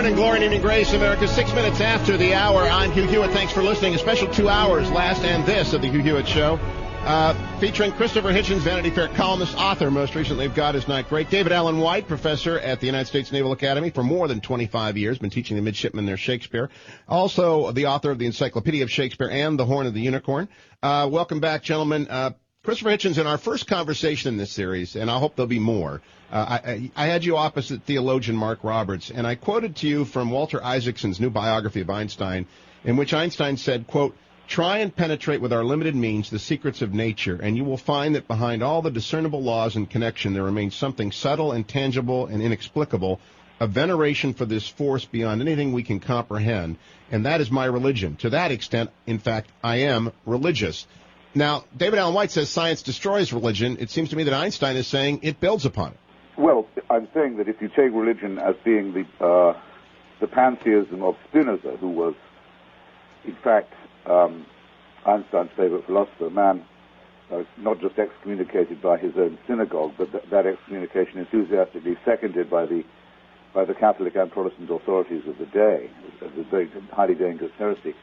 morning, glory and evening grace, America. 6 minutes after the hour, I'm Hugh Hewitt. Thanks for listening. A special 2 hours, last and this, of the Hugh Hewitt Show, featuring Christopher Hitchens, Vanity Fair columnist, author, most recently of God Is Not Great. David Allen White, professor at the United States Naval Academy for more than 25 years, been teaching the midshipmen their Shakespeare. Also the author of the Encyclopedia of Shakespeare and The Horn of the Unicorn. Welcome back, gentlemen. Christopher Hitchens, in our first conversation in this series, and I hope there'll be more, I had you opposite theologian Mark Roberts, and I quoted to you from Walter Isaacson's new biography of Einstein, in which Einstein said, quote, "Try and penetrate with our limited means the secrets of nature, and you will find that behind all the discernible laws and connection there remains something subtle, intangible, and inexplicable, a veneration for this force beyond anything we can comprehend, and that is my religion. To that extent, in fact, I am religious." Now, David Allen White says science destroys religion. It seems to me that Einstein is saying it builds upon it. Well, I'm saying that if you take religion as being the pantheism of Spinoza, who was, in fact, Einstein's favorite philosopher, a man not just excommunicated by his own synagogue, but that excommunication enthusiastically seconded by the Catholic and Protestant authorities of the day, as a very highly dangerous heresy,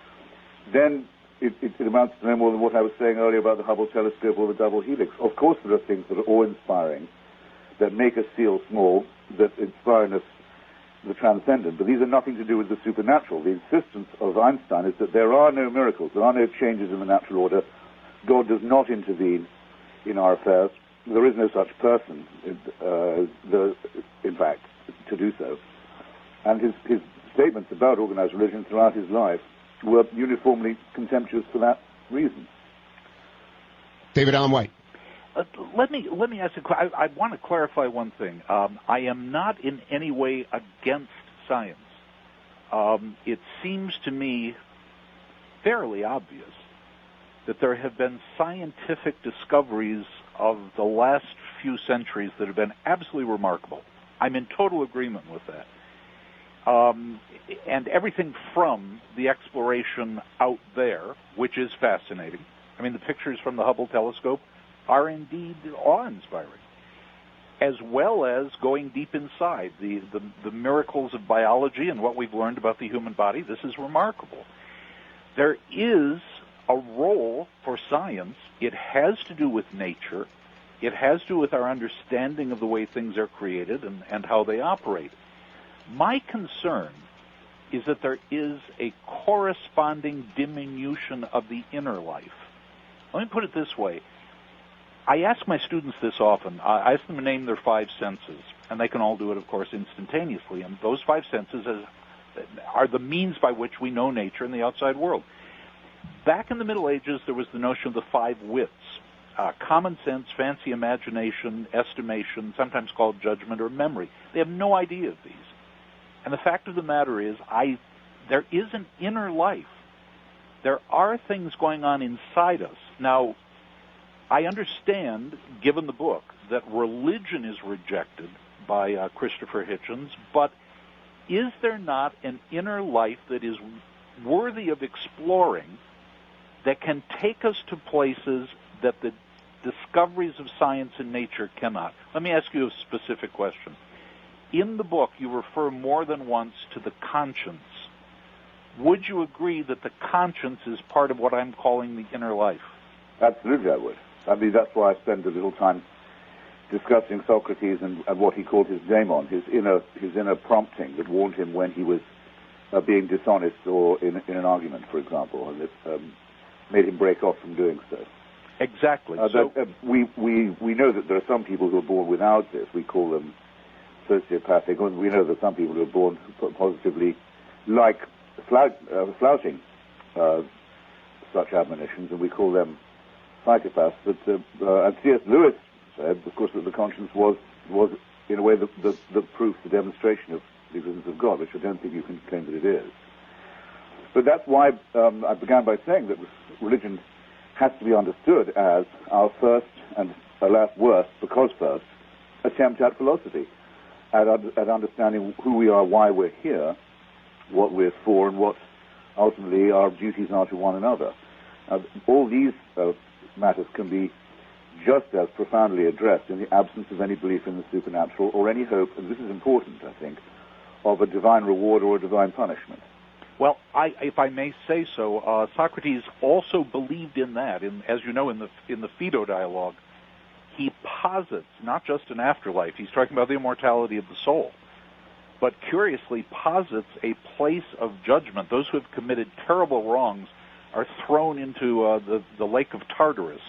then it amounts to no more than what I was saying earlier about the Hubble telescope or the double helix. Of course there are things that are awe-inspiring, that make us feel small, that inspire in us the transcendent, but these are nothing to do with the supernatural. The insistence of Einstein is that there are no miracles, there are no changes in the natural order. God does not intervene in our affairs. There is no such person, in fact, to do so. And his statements about organized religion throughout his life were uniformly contemptuous for that reason. David Allen White. Let me ask you. I want to clarify one thing. I am not in any way against science. It seems to me fairly obvious that there have been scientific discoveries of the last few centuries that have been absolutely remarkable. I'm in total agreement with that. And everything from the exploration out there, which is fascinating. I mean, the pictures from the Hubble telescope are indeed awe-inspiring, as well as going deep inside the miracles of biology and what we've learned about the human body. This is remarkable. There is a role for science. It has to do with nature. It has to do with our understanding of the way things are created and how they operate. My concern is that there is a corresponding diminution of the inner life. Let me put it this way. I ask my students this often. I ask them to name their 5 senses, and they can all do it, of course, instantaneously. And those 5 senses are the means by which we know nature and the outside world. Back in the Middle Ages, there was the notion of the 5 wits. Common sense, fancy imagination, estimation, sometimes called judgment or memory. They have no idea of these. And the fact of the matter is, there is an inner life. There are things going on inside us. Now, I understand, given the book, that religion is rejected by Christopher Hitchens, but is there not an inner life that is worthy of exploring that can take us to places that the discoveries of science and nature cannot? Let me ask you a specific question. In the book, you refer more than once to the conscience. Would you agree that the conscience is part of what I'm calling the inner life? Absolutely, I would. I mean, that's why I spend a little time discussing Socrates and what he called his daemon, his inner prompting that warned him when he was being dishonest or in an argument, for example, and it made him break off from doing so. Exactly. We know that there are some people who are born without this. We call them sociopathic. And we know that some people who are born positively like flouting such admonitions, and we call them psychopaths. But and C.S. Lewis said, of course, that the conscience was in a way the proof, the demonstration of the existence of God, which I don't think you can claim that it is. But that's why I began by saying that religion has to be understood as our first and, alas, worst, because first, attempt at philosophy, at understanding who we are, why we're here, what we're for, and what ultimately our duties are to one another. All these matters can be just as profoundly addressed in the absence of any belief in the supernatural or any hope, and this is important, I think, of a divine reward or a divine punishment. Well, if I may say so, Socrates also believed in that. As you know, in the Phaedo dialogue, he posits not just an afterlife. He's talking about the immortality of the soul, but curiously posits a place of judgment. Those who have committed terrible wrongs are thrown into the lake of Tartarus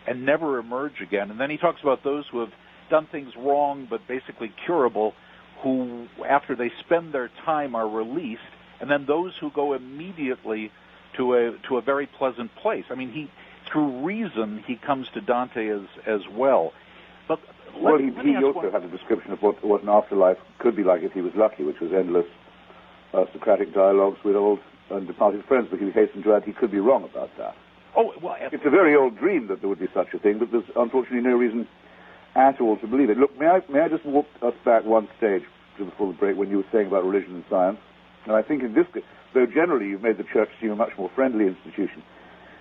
and never emerge again. And then he talks about those who have done things wrong but basically curable, who, after they spend their time, are released, and then those who go immediately to a very pleasant place. I mean, through reason, he comes to Dante as well. But he also had a description of what an afterlife could be like if he was lucky, which was endless Socratic dialogues with old and departed friends, but he hastened to add he could be wrong about that. Oh, well, it's a very old dream that there would be such a thing, but there's unfortunately no reason at all to believe it. Look, may I just walk us back one stage before the break when you were saying about religion and science? And I think in this, though generally you've made the church seem a much more friendly institution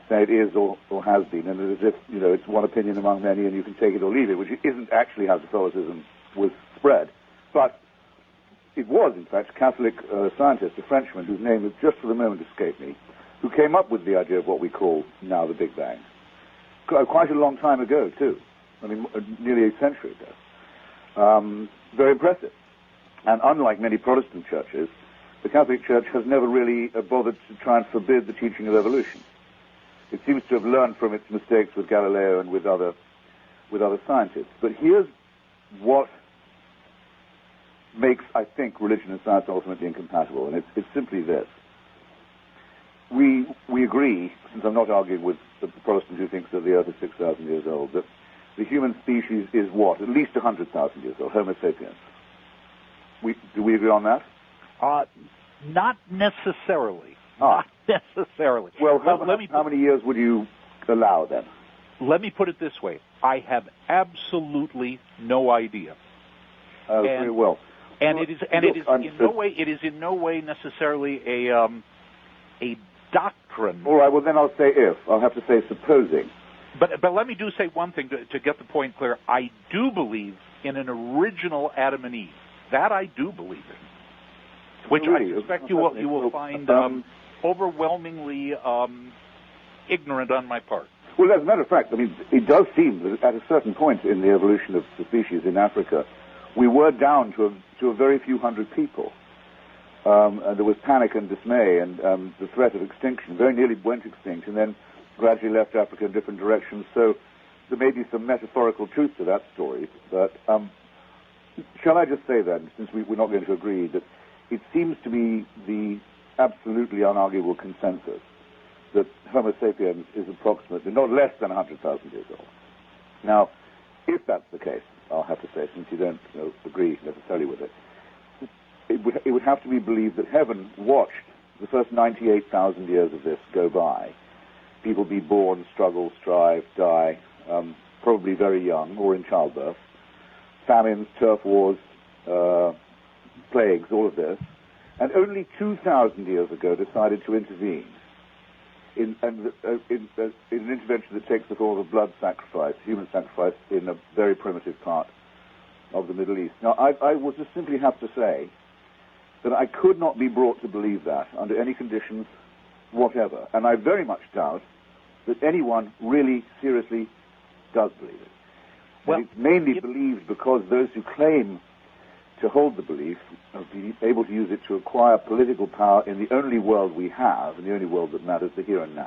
than it is or has been, and as if, it's one opinion among many and you can take it or leave it, which isn't actually how Catholicism was spread. But it was, in fact, a Catholic scientist, a Frenchman, whose name has just for the moment escaped me, who came up with the idea of what we call now the Big Bang. Quite a long time ago, too. I mean, nearly a century ago. Very impressive. And unlike many Protestant churches, the Catholic Church has never really bothered to try and forbid the teaching of evolution. It seems to have learned from its mistakes with Galileo and with other scientists. But here's what makes, I think, religion and science ultimately incompatible, and it's simply this. We agree, since I'm not arguing with the Protestant who thinks that the Earth is 6,000 years old, that the human species is what? At least 100,000 years old, Homo sapiens. Do we agree on that? Not necessarily. Not necessarily. Well, how many years would you allow then? Let me put it this way. I have absolutely no idea. Very well. And it is in no way necessarily a doctrine. All right. Well, then I'll say if. I'll have to say supposing. But let me say one thing to get the point clear. I do believe in an original Adam and Eve. That I do believe in, which really? I suspect you will find overwhelmingly ignorant on my part. Well, as a matter of fact, I mean, it does seem that at a certain point in the evolution of the species in Africa, we were down to a very few hundred people. And there was panic and dismay and the threat of extinction. Very nearly went extinct and then gradually left Africa in different directions. So there may be some metaphorical truth to that story. But shall I just say then, since we're not going to agree, that it seems to be the absolutely unarguable consensus that Homo sapiens is approximately not less than 100,000 years old. Now, if that's the case, I'll have to say, since you don't agree necessarily with it, it would have to be believed that heaven watched the first 98,000 years of this go by. People be born, struggle, strive, die, probably very young or in childbirth, famines, turf wars, plagues, all of this, and only 2,000 years ago decided to intervene in an intervention that takes the form of blood sacrifice, human sacrifice, in a very primitive part of the Middle East. Now, I will just simply have to say that I could not be brought to believe that under any conditions whatever, and I very much doubt that anyone really seriously does believe it. Well, it's mainly believed because those who claim to hold the belief of being able to use it to acquire political power in the only world we have, and the only world that matters, the here and now.